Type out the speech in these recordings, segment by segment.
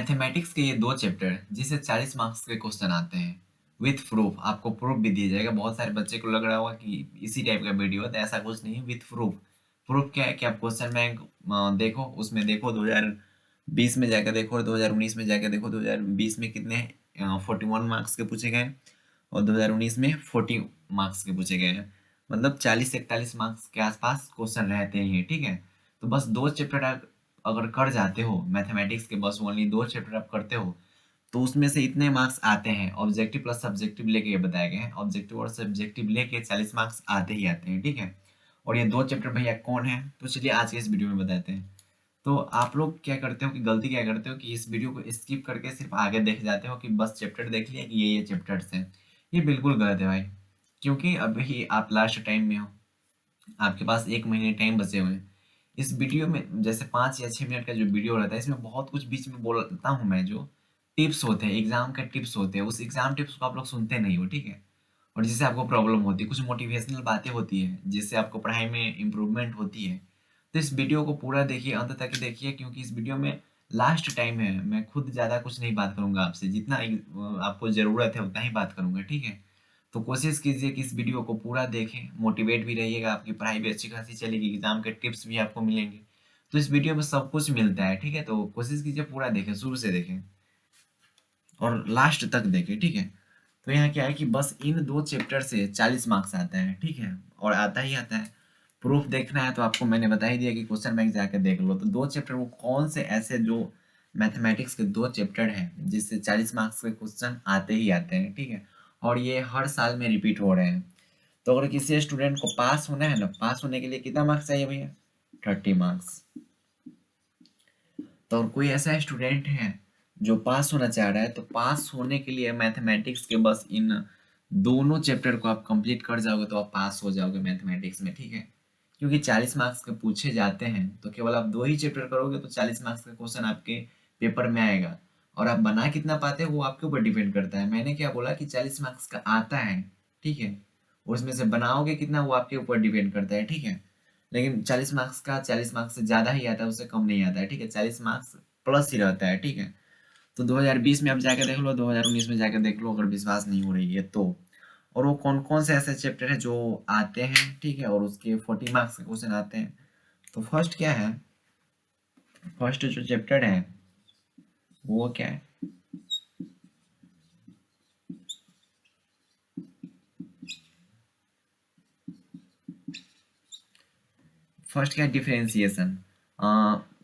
Mathematics के ये 2 chapter जिससे 40 मार्क्स के क्वेश्चन आते हैं विथ प्रूफ। आपको प्रूफ भी दिया जाएगा। बहुत सारे बच्चे को लग रहा होगा कि इसी टाइप का वीडियो है, तो ऐसा कुछ नहीं है। With proof. प्रूफ क्या है कि आप क्वेश्चन बैंक देखो, उसमें देखो 2020 में जाकर देखो और 2019 में जाकर देखो। 2020 में कितने 41 मार्क्स के पूछे गए और 2019 में 40 मार्क्स के पूछे गए हैं। मतलब 40 से 41 मार्क्स के आसपास क्वेश्चन रहते हैं, ठीक है। तो बस 2 चैप्टर अगर कर जाते हो मैथमेटिक्स के, बस ओनली 2 चैप्टर आप करते हो, तो उसमें से इतने मार्क्स आते हैं। ऑब्जेक्टिव प्लस सब्जेक्टिव लेके ये बताए गए हैं। ऑब्जेक्टिव और सब्जेक्टिव लेके 40 मार्क्स आते ही आते हैं, ठीक है। और ये 2 चैप्टर भैया कौन है, तो चलिए आज के इस वीडियो में बताते हैं। तो आप लोग क्या करते हो कि गलती क्या करते हो कि इस वीडियो को स्किप करके सिर्फ आगे देख जाते हो कि बस चैप्टर देख लिया कि ये चैप्टर्स हैं। ये बिल्कुल गलत है भाई, क्योंकि अभी आप लास्ट टाइम में हो, आपके पास 1 महीने टाइम बचे हुए हैं। इस वीडियो में जैसे 5 या 6 मिनट का जो वीडियो रहता है, इसमें बहुत कुछ बीच में बोलता हूँ मैं, जो टिप्स होते हैं, एग्जाम के टिप्स होते हैं, उस एग्जाम टिप्स को आप लोग सुनते नहीं हो, ठीक है। और जिससे आपको प्रॉब्लम होती है, कुछ मोटिवेशनल बातें होती है जिससे आपको पढ़ाई में इम्प्रूवमेंट होती है। तो इस वीडियो को पूरा देखिए, अंत तक देखिए, क्योंकि इस वीडियो में लास्ट टाइम है। मैं खुद ज़्यादा कुछ नहीं बात करूंगा आपसे, जितना आपको ज़रूरत है उतना ही बात करूंगा, ठीक है। तो कोशिश कीजिए कि इस वीडियो को पूरा देखें, मोटिवेट भी रहिएगा, आपकी पढ़ाई भी अच्छी खासी चलेगी, एग्जाम के टिप्स भी आपको मिलेंगे। तो इस वीडियो में सब कुछ मिलता है, ठीक है। तो कोशिश कीजिए पूरा देखें, शुरू से देखें और लास्ट तक देखें, ठीक है। तो यहाँ क्या है कि बस इन 2 चैप्टर से 40 मार्क्स आता है, ठीक है, और आता ही आता है। प्रूफ देखना है तो आपको मैंने बता ही दिया कि क्वेश्चन बैंक जाकर देख लो। तो 2 चैप्टर वो कौन से ऐसे जो मैथमेटिक्स के 2 चैप्टर हैं जिससे 40 मार्क्स के क्वेश्चन आते ही आते हैं, ठीक है। और ये हर साल में रिपीट हो रहे हैं। तो अगर किसी स्टूडेंट को पास होना है ना, पास होने के लिए कितना मार्क्स चाहिए भैया, 30 मार्क्स। तो अगर कोई ऐसा स्टूडेंट है जो पास होना चाह रहा है, तो पास होने के लिए मैथमेटिक्स के बस इन दोनों चैप्टर को आप कंप्लीट कर जाओगे तो आप पास हो जाओगे मैथमेटिक्स में, ठीक है। क्योंकि 40 मार्क्स के पूछे जाते हैं, तो केवल आप 2 ही चैप्टर करोगे तो 40 मार्क्स का क्वेश्चन आपके पेपर में आएगा। और आप बना कितना पाते हो वो आपके ऊपर डिपेंड करता है। मैंने क्या बोला कि 40 मार्क्स का आता है, ठीक है। उसमें से बनाओगे कितना वो आपके ऊपर डिपेंड करता है, ठीक है। लेकिन 40 मार्क्स का 40 मार्क्स से ज़्यादा ही आता है, उससे कम नहीं आता है, ठीक है। 40 मार्क्स प्लस ही रहता है, ठीक है। तो 2020 में आप जाके देख लो, 2019 में जाके देख लो, अगर विश्वास नहीं हो रही है तो। और वो कौन कौन से ऐसे चैप्टर है जो आते हैं, ठीक है, और उसके 40 मार्क्स के क्वेश्चन आते हैं। तो फर्स्ट क्या है, फर्स्ट जो चैप्टर है वो क्या है, फर्स्ट क्या है, डिफरेंशिएशन।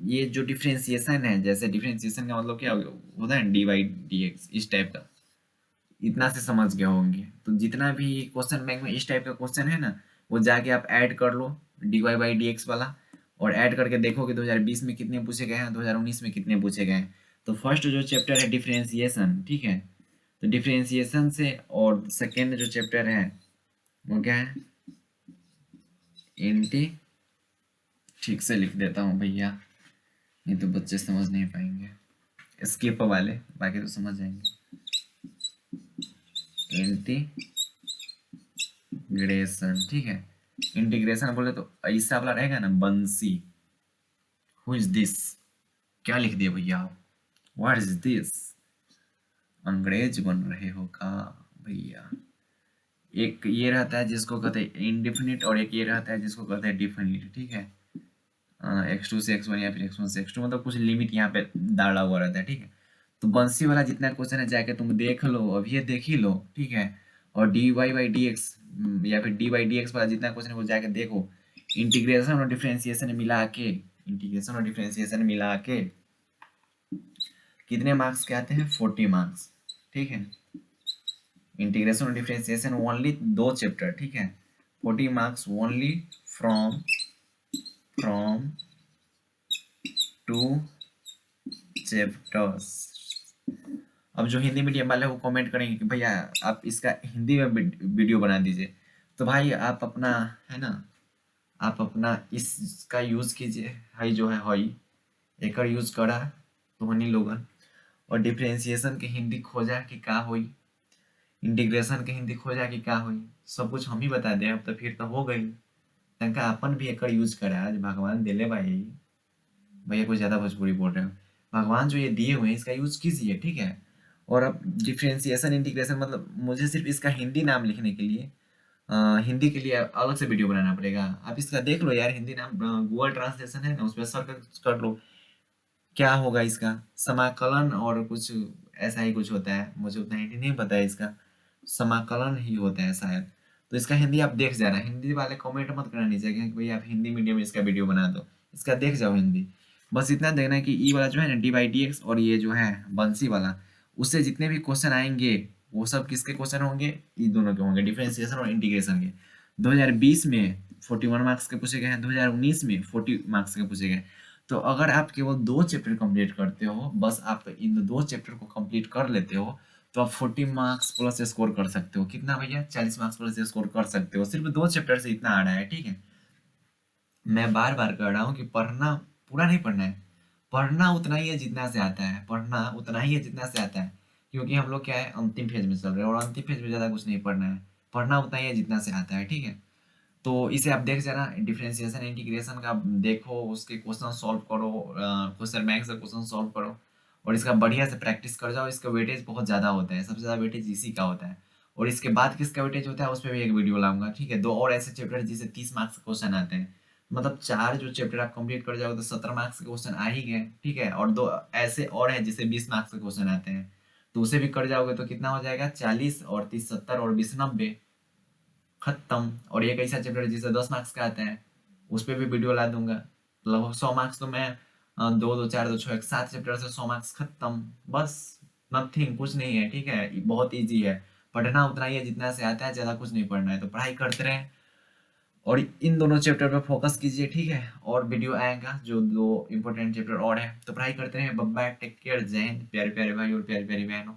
ये जो डिफरेंशिएशन है, जैसे डिफरेंशिएशन का मतलब क्या होता है, डी वाई डी एक्स, इस टाइप का। इतना से समझ गए होंगे। तो जितना भी क्वेश्चन बैंक में इस टाइप का क्वेश्चन है ना, वो जाके आप ऐड कर लो, D Y by D X वाला, और ऐड करके देखो कि 2020 में कितने पूछे गए हैं, 2019 में कितने पूछे गए हैं। तो फर्स्ट जो चैप्टर है डिफरेंशिएशन, ठीक है। तो डिफरेंशिएशन से, और सेकेंड जो चैप्टर है वो क्या है, इंटी, ठीक से लिख देता हूँ भैया, नहीं तो बच्चे समझ नहीं पाएंगे, स्किप वाले, बाकी तो समझ जाएंगे। इंटीग्रेशन, ठीक है। इंटीग्रेशन बोले तो ऐसा वाला रहेगा ना, बंसी। हु इज दिस, क्या लिख दिया भैया आप, व्हाट इज दिस, अंग्रेज बन रहे हो का भैया। एक ये रहता है जिसको कहते हैं इंडिफिनिट, और एक ये रहता है जिसको कहते हैं डिफिनिट, ठीक है। x2 से x1 या फिर x1 से x2, मतलब कुछ लिमिट यहाँ पे डाला हुआ रहता है, ठीक है। तो बंसी वाला जितना क्वेश्चन है जाके तुम देख लो, अभी ये देख ही लो, ठीक है। और D Y by D X या फिर डी बाई डी एक्स वाला जितना क्वेश्चन है वो जाके देखो। इंटीग्रेशन और डिफरेंशिएशन मिला के, इंटीग्रेशन और डिफरेंशिएशन मिला के कितने मार्क्स के आते हैं, 40 मार्क्स, ठीक है। इंटीग्रेशन और डिफरेंशिएशन ओनली 2 चैप्टर, ठीक है। 40 marks only from from 2 chapters. अब जो हिंदी मीडियम वाले वो कमेंट करेंगे कि भैया आप इसका हिंदी में वीडियो बना दीजिए। तो भाई आप अपना, है ना, आप अपना इसका यूज़ कीजिए, हाई जो है हाई एकर यूज़ करा तो हनी लोगन। और डिफ्रेंसिएशन के हिंदी खोजा कि का होई, इंटीग्रेशन के हिंदी खोजा कि का होई, सब कुछ हम ही बता दें। अब तो फिर तो हो गई, तनका अपन भी एकर यूज करा, आज भगवान दिले भाई। भैया कुछ ज़्यादा भोजपुरी बोल रहे हो। भगवान जो ये दिए हुए हैं इसका यूज़ कीजिए, ठीक है? और अब डिफरेंशिएशन, इंटीग्रेशन मतलब मुझे सिर्फ़ इसका हिंदी नाम लिखने के लिए हिंदी के लिए अलग से वीडियो बनाना पड़ेगा। आप इसका देख लो यार, हिंदी नाम गूगल ट्रांसलेशन है ना, उसपे सर्च कर लो, क्या होगा इसका? समाकलन और कुछ ऐसा ही कुछ होता है, मुझे उतना हिंदी नहीं पता है इसका, समाकलन ही होता है शायद। तो इसका हिंदी आप देख जाना, हिंदी वाले कमेंट मत करना नीचे कि भई आप हिंदी मीडियम में इसका वीडियो बना दो, इसका देख जाओ हिंदी। बस इतना देखना है कि ई वाला जो है ना डी/डीएक्स और ये जो है बंसी वाला, उससे जितने भी क्वेश्चन आएँगे, वो सब किसके क्वेश्चन होंगे? ये दोनों के होंगे, डिफरेंशिएशन और इंटीग्रेशन के। 2020 में 41 मार्क्स के पूछे गए हैं, 2019 में 40 मार्क्स के पूछे गए। तो अगर आप केवल 2 चैप्टर कंप्लीट करते हो, बस आप इन 2 चैप्टर को कंप्लीट कर लेते हो, तो आप 40 मार्क्स प्लस स्कोर कर सकते हो। कितना भैया? 40 मार्क्स प्लस स्कोर कर सकते हो। सिर्फ 2 चैप्टर से इतना आ रहा है, ठीक है? मैं बार-बार कह रहा हूँ कि पढ़ना पूरा नहीं पढ़ना है। पढ़ना उतना ही है जितना से आता है, पढ़ना उतना ही है जितना से आता है। क्योंकि हम लोग क्या है, अंतिम फेज़ में चल रहे हैं और अंतिम फेज़ में ज़्यादा कुछ नहीं पढ़ना है। पढ़ना उतना ही है जितना से आता है, ठीक है? तो इसे आप देख जाना, डिफरेंशिएशन इंटीग्रेशन का आप देखो, उसके क्वेश्चन सॉल्व करो, क्वेश्चन बैंक से क्वेश्चन सॉल्व करो और इसका बढ़िया से प्रैक्टिस कर जाओ। इसका वेटेज बहुत ज़्यादा होता है, सबसे ज़्यादा वेटेज इसी का होता है। और इसके बाद किसका वेटेज होता है, उस पे भी एक वीडियो लाऊंगा, ठीक है? 2 और ऐसे चैप्टर जिससे 30 मार्क्स के क्वेश्चन आते हैं, मतलब 4 जो चैप्टर आप कंप्लीट कर जाओगे तो 17 मार्क्स के क्वेश्चन आ ही गए, ठीक है? और 2 ऐसे और हैं जिससे 20 मार्क्स के क्वेश्चन आते हैं, तो उसे भी कर जाओगे तो कितना हो जाएगा, 40 और 30 70 और 20 90, खत्म। और एक ऐसा चैप्टर जिससे 10 मार्क्स का आता है, उस पे भी वीडियो ला दूंगा। लगभग 100 मार्क्स तो मैं 2 2 4 2 6 1 7 चैप्टर से 100 मार्क्स खत्म। बस, नथिंग, कुछ नहीं है, ठीक है? बहुत इजी है। पढ़ना उतना ही है जितना से आता है, ज़्यादा कुछ नहीं पढ़ना है। तो पढ़ाई करते रहें और इन दोनों चैप्टर पे फोकस कीजिए, ठीक है? और वीडियो आएगा जो 2 इंपॉर्टेंट चैप्टर और है, तो पढ़ाई करते रहें। बाय बाय, टेक केयर, जय हिंद, प्यारे प्यारे भाई और प्यारी प्यारी बहनों।